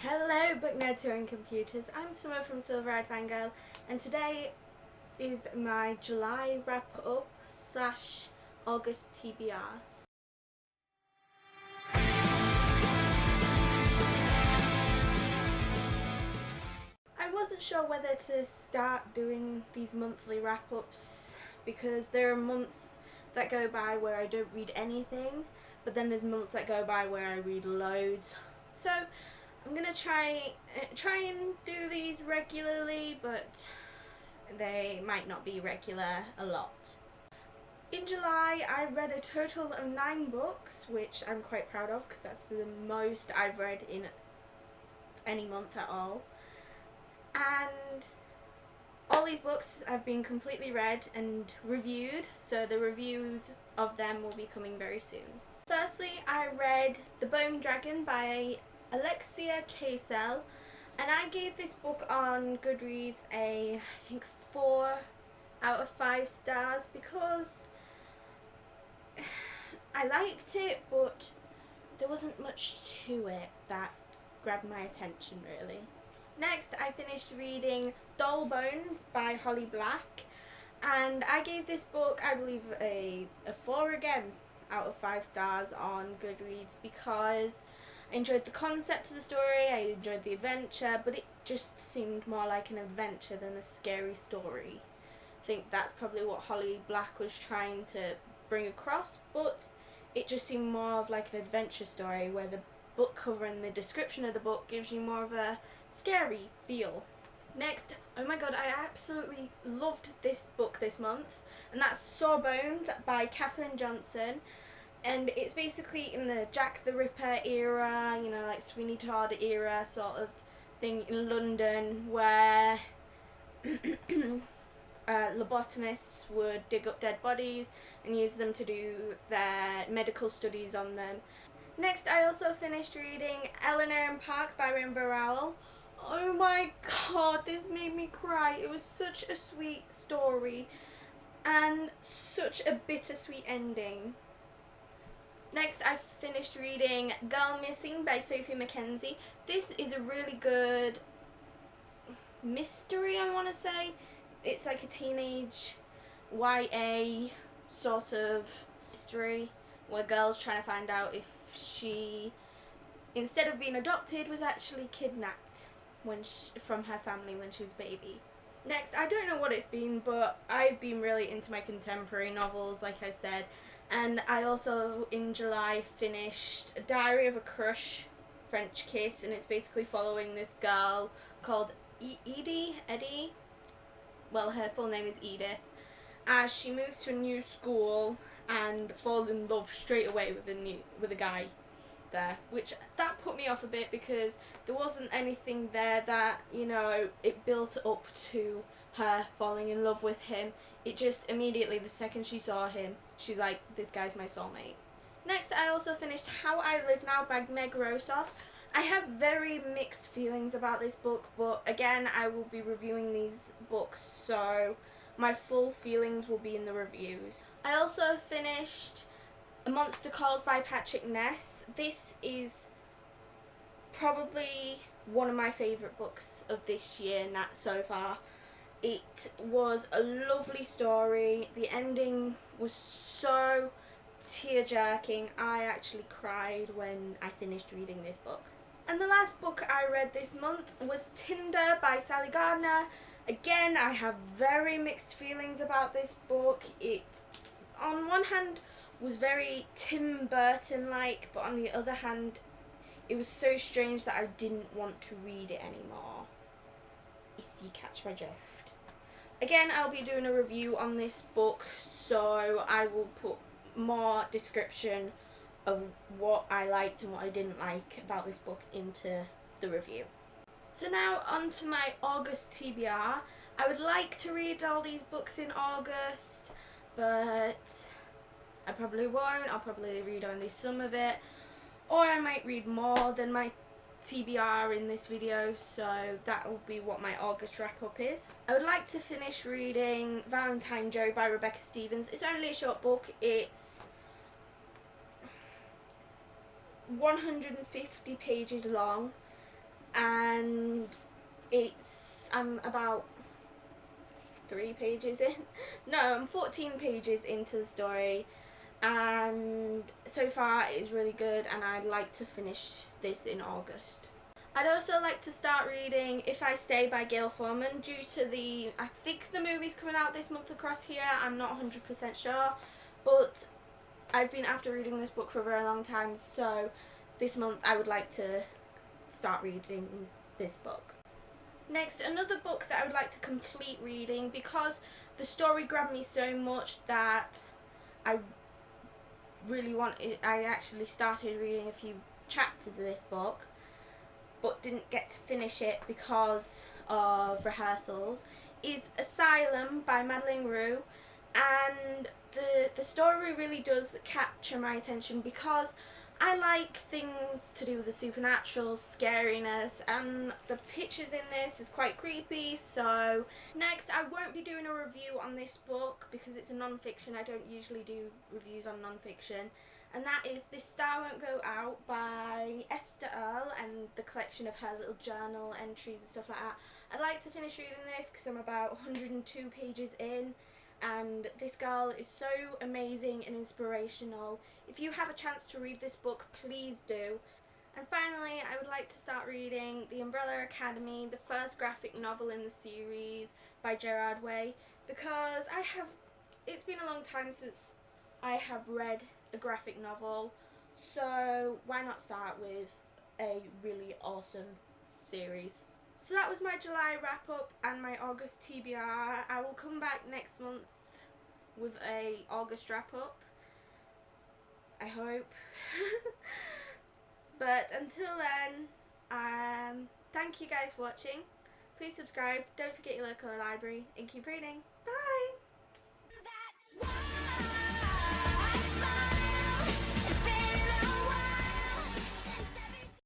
Hello book nerds who are in computers. I'm Summer from Silver-Eyed-Fangirl, and today is my July wrap up / August TBR. I wasn't sure whether to start doing these monthly wrap ups because there are months that go by where I don't read anything, but then there's months that go by where I read loads. So I'm gonna try and do these regularly, but they might not be regular a lot. In July, I read a total of 9 books, which I'm quite proud of because that's the most I've read in any month at all. And all these books have been completely read and reviewed, so the reviews of them will be coming very soon. Firstly, I read The Bone Dragon by Alexia Casel, and I gave this book on Goodreads I think 4 out of 5 stars because I liked it, but there wasn't much to it that grabbed my attention really. Next, I finished reading Doll Bones by Holly Black, and I gave this book, I believe, a 4 again out of 5 stars on Goodreads because I enjoyed the concept of the story, I enjoyed the adventure, but it just seemed more like an adventure than a scary story. I think that's probably what Holly Black was trying to bring across, but it just seemed more of like an adventure story where the book cover and the description of the book gives you more of a scary feel. Next, oh my god, I absolutely loved this book this month, and that's Sawbones by Katherine Johnson. And it's basically in the Jack the Ripper era, you know, like Sweeney Todd era sort of thing in London, where lobotomists would dig up dead bodies and use them to do their medical studies on them. Next, I also finished reading Eleanor and Park by Rainbow Rowell. Oh my god, this made me cry. It was such a sweet story and such a bittersweet ending. Next, I finished reading Girl Missing by Sophie Mackenzie. This is a really good mystery, I want to say. It's like a teenage YA sort of mystery where girls trying to find out if she, instead of being adopted, was actually kidnapped from her family when she was a baby. Next, I don't know what it's been, but I've been really into my contemporary novels, like I said, and I also in July finished Diary of a Crush, French Kiss, and it's basically following this girl called Edie, well, her full name is Edith, as she moves to a new school and falls in love straight away with a guy there, which that put me off a bit because there wasn't anything there that, you know, it built up to her falling in love with him. It just immediately, the second she saw him, she's like, this guy's my soulmate. Next, I also finished How I Live Now by Meg Rosoff. I have very mixed feelings about this book, but again, I will be reviewing these books, so my full feelings will be in the reviews. I also finished A Monster Calls by Patrick Ness. This is probably one of my favourite books of this year so far. It was a lovely story. The ending was so tear-jerking. I actually cried when I finished reading this book. And the last book I read this month was Tinder by Sally Gardner. Again, I have very mixed feelings about this book. It, on one hand, was very Tim Burton-like, but on the other hand, it was so strange that I didn't want to read it anymore, if you catch my drift. Again, I'll be doing a review on this book, so I will put more description of what I liked and what I didn't like about this book into the review. So now on to my August TBR. I would like to read all these books in August, but I probably won't. I'll probably read only some of it, or I might read more than my TBR in this video, so that will be what my August wrap up is. I would like to finish reading Valentine Joe by Rebecca Stevens. It's only a short book. It's 150 pages long. and I'm about 3 pages in. No, I'm 14 pages into the story, and so far it is really good, and I'd like to finish this in August. I'd also like to start reading If I Stay by Gail Foreman due to I think the movie's coming out this month across here, I'm not 100% sure, but I've been after reading this book for a very long time, so this month I would like to start reading this book. Next, another book that I would like to complete reading because the story grabbed me so much that I actually started reading a few chapters of this book, but didn't get to finish it because of rehearsals, is Asylum by Madeleine Roux, and the story really does capture my attention because I like things to do with the supernatural, scariness, and the pictures in this is quite creepy. So next, I won't be doing a review on this book because it's a non-fiction. I don't usually do reviews on non-fiction, and that is This Star Won't Go Out by Esther Earl and the collection of her little journal entries and stuff like that. I'd like to finish reading this because I'm about 102 pages in, and this girl is so amazing and inspirational. If you have a chance to read this book, please do. And finally, I would like to start reading The Umbrella Academy, the first graphic novel in the series by Gerard Way, because it's been a long time since I have read a graphic novel, so why not start with a really awesome series. So that was my July wrap up and my August TBR. I will come back next month with a August wrap up, I hope. But until then, thank you guys for watching. Please subscribe, don't forget your local library, and keep reading. Bye!